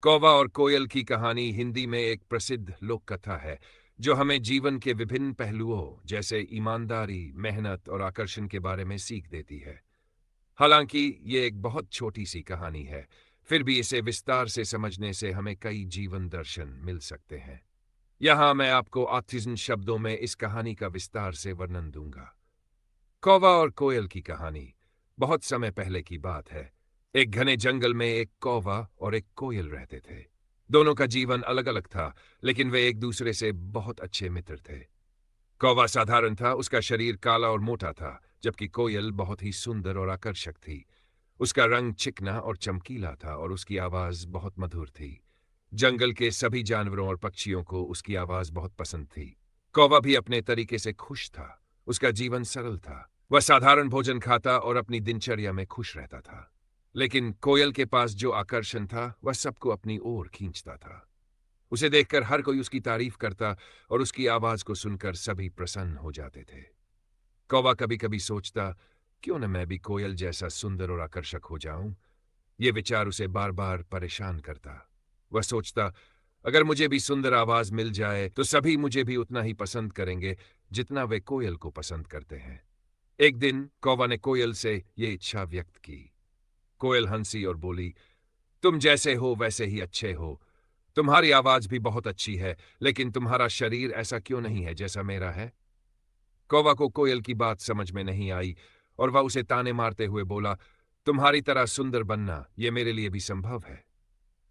कौवा और कोयल की कहानी हिंदी में एक प्रसिद्ध लोक कथा है जो हमें जीवन के विभिन्न पहलुओं जैसे ईमानदारी, मेहनत और आकर्षण के बारे में सीख देती है। हालांकि ये एक बहुत छोटी सी कहानी है, फिर भी इसे विस्तार से समझने से हमें कई जीवन दर्शन मिल सकते हैं। यहाँ मैं आपको ऑक्सीजन शब्दों में इस कहानी का विस्तार से वर्णन दूंगा। कौवा और कोयल की कहानी बहुत समय पहले की बात है। एक घने जंगल में एक कौवा और एक कोयल रहते थे। दोनों का जीवन अलग अलग था, लेकिन वे एक दूसरे से बहुत अच्छे मित्र थे। कौवा साधारण था, उसका शरीर काला और मोटा था, जबकि कोयल बहुत ही सुंदर और आकर्षक थी। उसका रंग चिकना और चमकीला था और उसकी आवाज बहुत मधुर थी। जंगल के सभी जानवरों और पक्षियों को उसकी आवाज बहुत पसंद थी। कौवा भी अपने तरीके से खुश था। उसका जीवन सरल था। वह साधारण भोजन खाता और अपनी दिनचर्या में खुश रहता था। लेकिन कोयल के पास जो आकर्षण था वह सबको अपनी ओर खींचता था। उसे देखकर हर कोई उसकी तारीफ करता और उसकी आवाज को सुनकर सभी प्रसन्न हो जाते थे। कौवा कभी कभी सोचता, क्यों न मैं भी कोयल जैसा सुंदर और आकर्षक हो जाऊं। ये विचार उसे बार बार परेशान करता। वह सोचता, अगर मुझे भी सुंदर आवाज मिल जाए तो सभी मुझे भी उतना ही पसंद करेंगे जितना वे कोयल को पसंद करते हैं। एक दिन कौवा ने कोयल से ये इच्छा व्यक्त की। कोयल हंसी और बोली, तुम जैसे हो वैसे ही अच्छे हो। तुम्हारी आवाज भी बहुत अच्छी है, लेकिन तुम्हारा शरीर ऐसा क्यों नहीं है जैसा मेरा है। कौवा को कोयल की बात समझ में नहीं आई और वह उसे ताने मारते हुए बोला, तुम्हारी तरह सुंदर बनना यह मेरे लिए भी संभव है।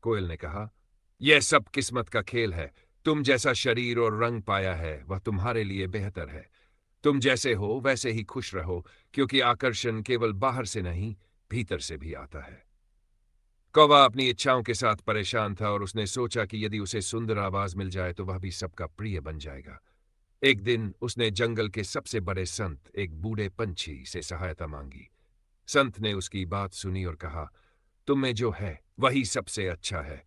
कोयल ने कहा, यह सब किस्मत का खेल है। तुम जैसा शरीर और रंग पाया है वह तुम्हारे लिए बेहतर है। तुम जैसे हो वैसे ही खुश रहो, क्योंकि आकर्षण केवल बाहर से नहीं, भीतर से भी आता है। कौवा अपनी इच्छाओं के साथ परेशान था और उसने सोचा कि यदि उसे सुंदर आवाज मिल जाए तो वह भी सबका प्रिय बन जाएगा। एक दिन उसने जंगल के सबसे बड़े संत, एक बूढ़े पंछी, से सहायता मांगी। संत ने उसकी बात सुनी और कहा, तुम में जो है वही सबसे अच्छा है।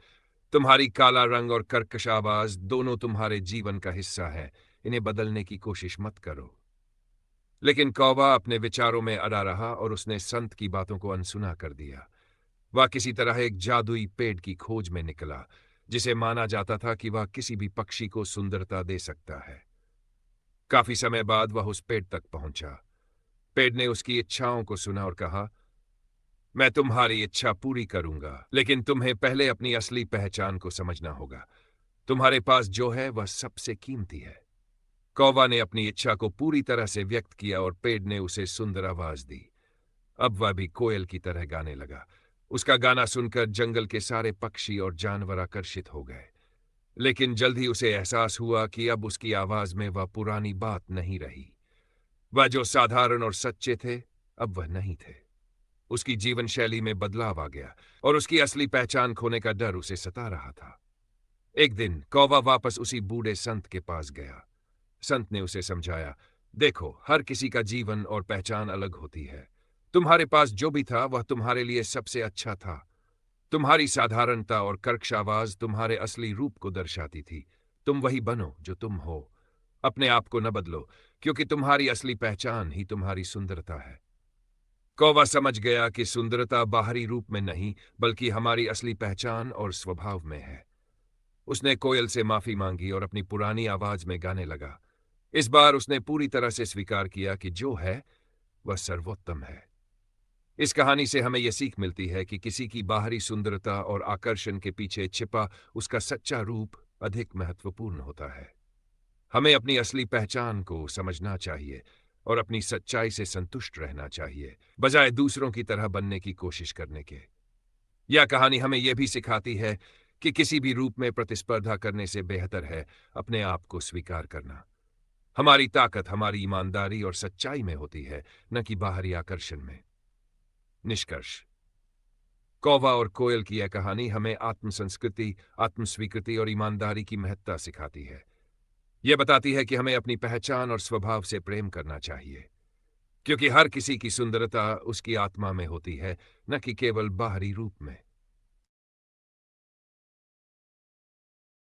तुम्हारी काला रंग और कर्कश आवाज दोनों तुम्हारे जीवन का हिस्सा है। इन्हें बदलने की कोशिश मत करो। लेकिन कौवा अपने विचारों में अड़ा रहा और उसने संत की बातों को अनसुना कर दिया। वह किसी तरह एक जादुई पेड़ की खोज में निकला, जिसे माना जाता था कि वह किसी भी पक्षी को सुंदरता दे सकता है। काफी समय बाद वह उस पेड़ तक पहुंचा। पेड़ ने उसकी इच्छाओं को सुना और कहा, मैं तुम्हारी इच्छा पूरी करूंगा, लेकिन तुम्हें पहले अपनी असली पहचान को समझना होगा। तुम्हारे पास जो है वह सबसे कीमती है। कौवा ने अपनी इच्छा को पूरी तरह से व्यक्त किया और पेड़ ने उसे सुंदर आवाज दी। अब वह भी कोयल की तरह गाने लगा। उसका गाना सुनकर जंगल के सारे पक्षी और जानवर आकर्षित हो गए। लेकिन जल्द ही उसे एहसास हुआ कि अब उसकी आवाज में वह पुरानी बात नहीं रही। वह जो साधारण और सच्चे थे, अब वह नहीं थे। उसकी जीवन शैली में बदलाव आ गया और उसकी असली पहचान खोने का डर उसे सता रहा था। एक दिन कौवा वापस उसी बूढ़े संत के पास गया। संत ने उसे समझाया, देखो, हर किसी का जीवन और पहचान अलग होती है। तुम्हारे पास जो भी था वह तुम्हारे लिए सबसे अच्छा था। तुम्हारी साधारणता और कर्कश आवाज तुम्हारे असली रूप को दर्शाती थी। तुम वही बनो जो तुम हो। अपने आप को न बदलो, क्योंकि तुम्हारी असली पहचान ही तुम्हारी सुंदरता है। कौवा समझ गया कि सुंदरता बाहरी रूप में नहीं, बल्कि हमारी असली पहचान और स्वभाव में है। उसने कोयल से माफी मांगी और अपनी पुरानी आवाज में गाने लगा। इस बार उसने पूरी तरह से स्वीकार किया कि जो है वह सर्वोत्तम है। इस कहानी से हमें यह सीख मिलती है कि किसी की बाहरी सुंदरता और आकर्षण के पीछे छिपा उसका सच्चा रूप अधिक महत्वपूर्ण होता है। हमें अपनी असली पहचान को समझना चाहिए और अपनी सच्चाई से संतुष्ट रहना चाहिए, बजाय दूसरों की तरह बनने की कोशिश करने के। यह कहानी हमें यह भी सिखाती है कि किसी भी रूप में प्रतिस्पर्धा करने से बेहतर है अपने आप को स्वीकार करना। हमारी ताकत हमारी ईमानदारी और सच्चाई में होती है, न कि बाहरी आकर्षण में। निष्कर्ष, कौवा और कोयल की यह कहानी हमें आत्मसंस्कृति, आत्मस्वीकृति और ईमानदारी की महत्ता सिखाती है। यह बताती है कि हमें अपनी पहचान और स्वभाव से प्रेम करना चाहिए, क्योंकि हर किसी की सुंदरता उसकी आत्मा में होती है, न कि केवल बाहरी रूप में।